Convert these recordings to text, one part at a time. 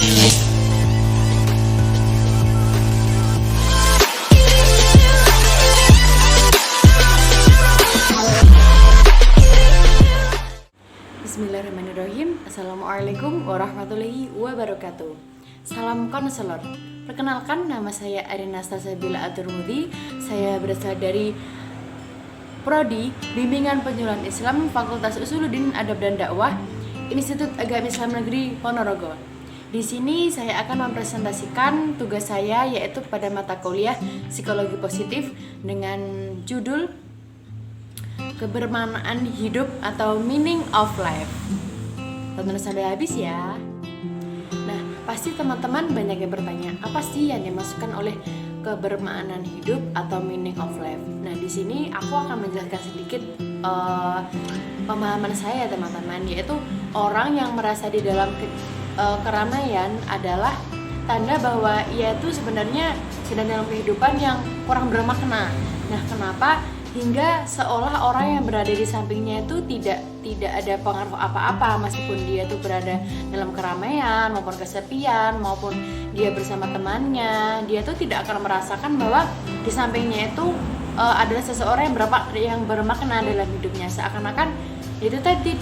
Bismillahirrahmanirrahim. Assalamualaikum warahmatullahi wabarakatuh. Salam konselor. Perkenalkan, nama saya Arina Stasabila Aturmudi. Saya berasal dari Prodi Bimbingan Penyuluhan Islam Fakultas Usuluddin Adab dan Dakwah Institut Agama Islam Negeri Ponorogo. Di sini saya akan mempresentasikan tugas saya, yaitu pada mata kuliah Psikologi Positif dengan judul Kebermaknaan Hidup atau Meaning of Life. Tonton sampai habis ya. Nah, pasti teman-teman banyak yang bertanya, apa sih yang dimasukkan oleh kebermaknaan hidup atau meaning of life? Nah, di sini aku akan menjelaskan sedikit pemahaman saya, teman-teman, yaitu orang yang merasa di dalam keramaian adalah tanda bahwa ia itu sebenarnya sedang dalam kehidupan yang kurang bermakna. Nah, kenapa? Hingga seolah orang yang berada di sampingnya itu tidak ada pengaruh apa-apa, meskipun dia tuh berada dalam keramaian maupun kesepian maupun dia bersama temannya, dia tuh tidak akan merasakan bahwa di sampingnya itu adalah seseorang yang bermakna dalam hidupnya, seakan-akan itu tadi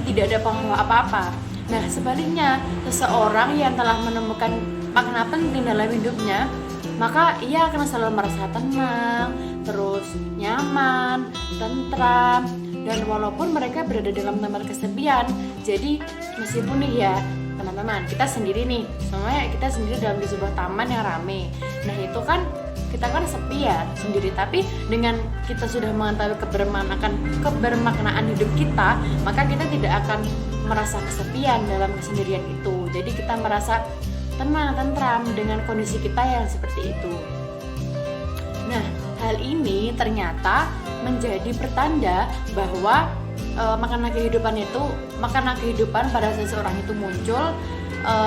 tidak ada pengaruh apa-apa. Nah, sebaliknya, seseorang yang telah menemukan makna penting dalam hidupnya, maka ia akan selalu merasa tenang, terus nyaman, tentram, dan walaupun mereka berada dalam tempat kesepian. Jadi meskipun nih ya teman-teman, kita sendiri nih, semuanya kita sendiri dalam di sebuah taman yang rame. Nah, itu kan kita kan sepi ya sendiri, tapi dengan kita sudah mengetahui kebermaknaan hidup kita, maka kita tidak akan merasa kesepian dalam kesendirian itu. Jadi kita merasa tenang, tentram dengan kondisi kita yang seperti itu. Nah, hal ini ternyata menjadi pertanda bahwa makna kehidupan pada seseorang itu muncul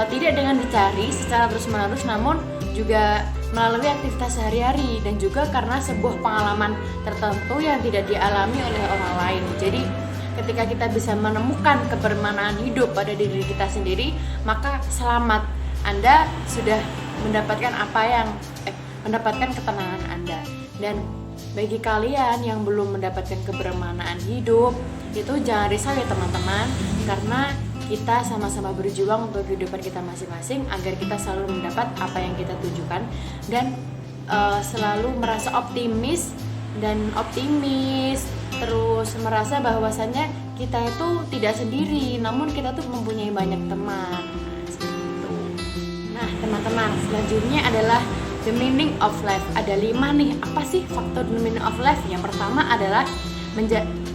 tidak dengan dicari secara terus-menerus, namun juga melalui aktivitas sehari-hari dan juga karena sebuah pengalaman tertentu yang tidak dialami oleh orang lain. Jadi ketika kita bisa menemukan kebermaknaan hidup pada diri kita sendiri, maka selamat, Anda sudah mendapatkan mendapatkan ketenangan Anda. Dan bagi kalian yang belum mendapatkan kebermaknaan hidup, itu jangan risau ya teman-teman, karena kita sama-sama berjuang untuk kehidupan kita masing-masing agar kita selalu mendapat apa yang kita tujukan dan selalu merasa optimis, terus merasa bahwasannya kita itu tidak sendiri, namun kita tuh mempunyai banyak teman. Nah, teman-teman, selanjutnya adalah the meaning of life. Ada 5 nih. Apa sih faktor the meaning of life? Yang pertama adalah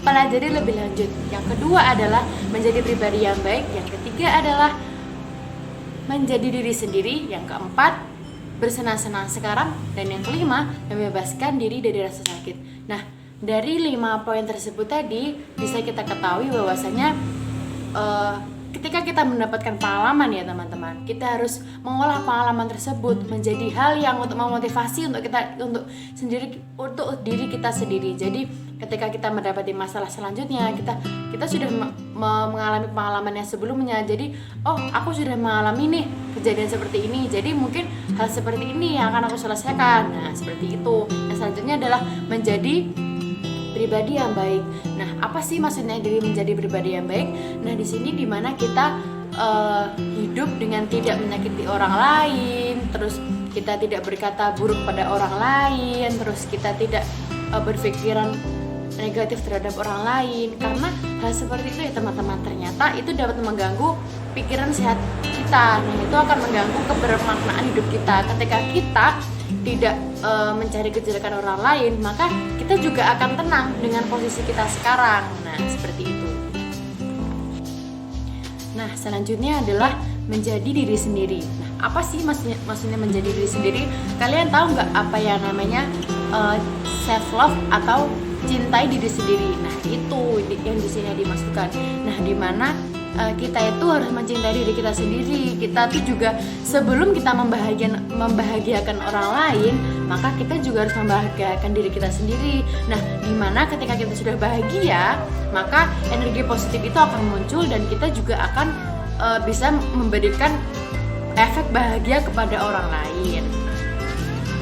pelajari lebih lanjut. Yang kedua adalah menjadi pribadi yang baik. Yang ketiga adalah menjadi diri sendiri. Yang keempat, bersenang-senang sekarang. Dan yang kelima, membebaskan diri dari rasa sakit. Nah, dari 5 poin tersebut tadi bisa kita ketahui bahwasanya ketika kita mendapatkan pengalaman ya teman-teman, kita harus mengolah pengalaman tersebut menjadi hal yang untuk memotivasi untuk diri kita sendiri. Jadi ketika kita mendapati masalah selanjutnya, kita sudah mengalami pengalaman yang sebelumnya. Jadi, oh, aku sudah mengalami nih kejadian seperti ini. Jadi mungkin hal seperti ini yang akan aku selesaikan. Nah, seperti itu. Yang selanjutnya adalah menjadi pribadi yang baik. Nah, apa sih maksudnya dari menjadi pribadi yang baik? Nah, di sini dimana kita hidup dengan tidak menyakiti orang lain, terus kita tidak berkata buruk pada orang lain, terus kita tidak berpikiran negatif terhadap orang lain. Karena hal seperti itu ya teman-teman, ternyata itu dapat mengganggu pikiran sehat kita. Nah, itu akan mengganggu kebermaknaan hidup kita. Ketika kita tidak mencari kejelekan orang lain, maka kita juga akan tenang dengan posisi kita sekarang. Nah, seperti itu. Nah, selanjutnya adalah menjadi diri sendiri. Nah, apa sih maksudnya menjadi diri sendiri? Kalian tahu nggak apa yang namanya self love atau cintai diri sendiri? Nah, itu yang di sini dimaksudkan. Nah, di mana kita itu harus mencintai diri kita sendiri. Kita tuh juga sebelum kita membahagiakan orang lain, maka kita juga harus membahagiakan diri kita sendiri. Nah, dimana ketika kita sudah bahagia, maka energi positif itu akan muncul dan kita juga akan bisa memberikan efek bahagia kepada orang lain.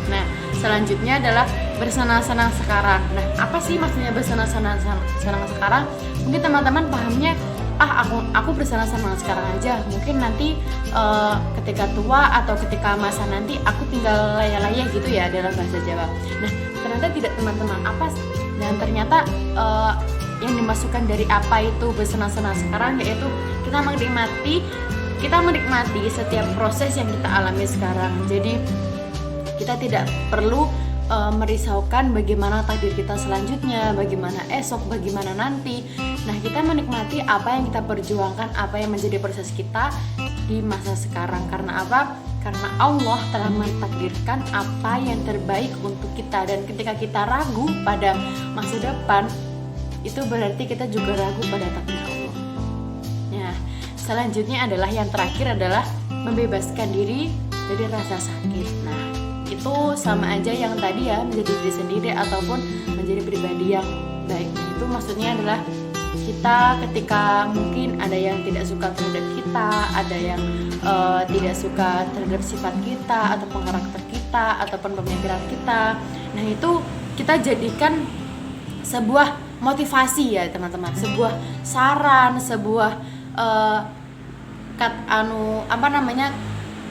Nah, selanjutnya adalah bersenang-senang sekarang. Nah, apa sih maksudnya bersenang-senang sekarang? Mungkin teman-teman pahamnya, aku bersenang-senang sekarang aja. Mungkin nanti ketika tua atau ketika masa nanti aku tinggal laya-laya gitu ya dalam bahasa Jawa. Nah, ternyata tidak teman-teman. Dan ternyata yang dimasukkan dari apa itu bersenang-senang sekarang, yaitu kita menikmati setiap proses yang kita alami sekarang. Jadi kita tidak perlu merisaukan bagaimana takdir kita selanjutnya, bagaimana esok, bagaimana nanti. Nah, kita menikmati apa yang kita perjuangkan, apa yang menjadi proses kita di masa sekarang. Karena apa? Karena Allah telah mentakdirkan apa yang terbaik untuk kita. Dan ketika kita ragu pada masa depan, itu berarti kita juga ragu pada takdir Allah. Nah, selanjutnya adalah yang terakhir adalah membebaskan diri dari rasa sakit. Nah, itu sama aja yang tadi ya, menjadi diri sendiri ataupun menjadi pribadi yang baik. Itu maksudnya adalah kita ketika mungkin ada yang tidak suka terhadap kita, ada yang tidak suka terhadap sifat kita ataupun karakter kita ataupun pemikiran kita. Nah, itu kita jadikan sebuah motivasi ya teman-teman, sebuah saran, sebuah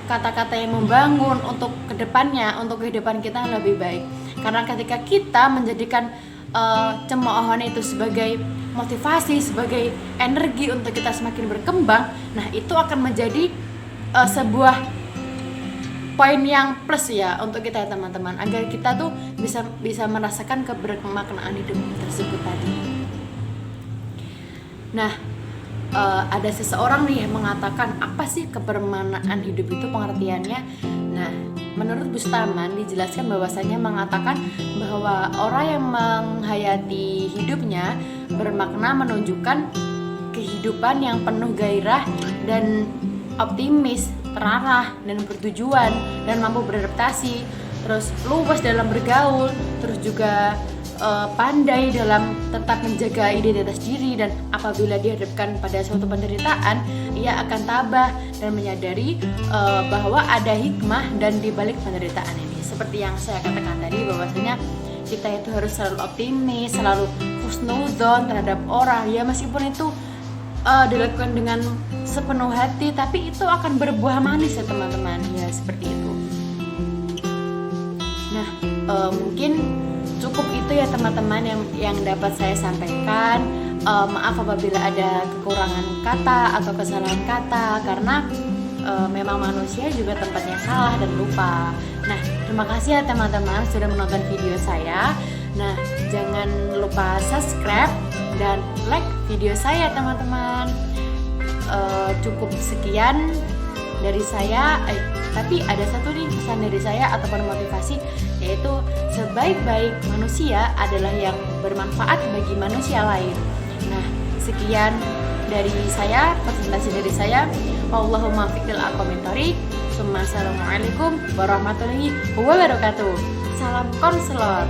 kata-kata yang membangun untuk kedepannya, untuk kehidupan kita yang lebih baik. Karena ketika kita menjadikan cemoohan itu sebagai motivasi, sebagai energi untuk kita semakin berkembang, nah itu akan menjadi sebuah poin yang plus ya untuk kita ya teman-teman, agar kita tuh bisa merasakan kebermaknaan hidup tersebut tadi. Nah, ada seseorang nih yang mengatakan, apa sih kebermaknaan hidup itu pengertiannya? Nah, menurut Bustaman dijelaskan bahwasanya mengatakan bahwa orang yang menghayati hidupnya bermakna menunjukkan kehidupan yang penuh gairah dan optimis, terarah dan bertujuan dan mampu beradaptasi, terus luas dalam bergaul, terus juga pandai dalam tetap menjaga identitas diri, dan apabila dihadapkan pada suatu penderitaan, ia akan tabah dan menyadari bahwa ada hikmah dan dibalik penderitaan ini. Seperti yang saya katakan tadi, bahwasanya kita itu harus selalu optimis, selalu husnudzon terhadap orang ya, meskipun itu dilakukan dengan sepenuh hati, tapi itu akan berbuah manis ya teman-teman, ya seperti itu. Nah, mungkin cukup itu ya teman-teman yang dapat saya sampaikan. Maaf apabila ada kekurangan kata atau kesalahan kata, karena memang manusia juga tempatnya salah dan lupa. Nah, terima kasih ya teman-teman sudah menonton video saya. Nah, jangan lupa subscribe dan like video saya teman-teman. Cukup sekian dari saya. Tapi ada satu nih pesan dari saya ataupun motivasi, yaitu sebaik-baik manusia adalah yang bermanfaat bagi manusia lain. Nah, sekian dari saya, presentasi dari saya. Wallahumma fiqil aqomintori. Assalamualaikum warahmatullahi wabarakatuh. Salam konselor.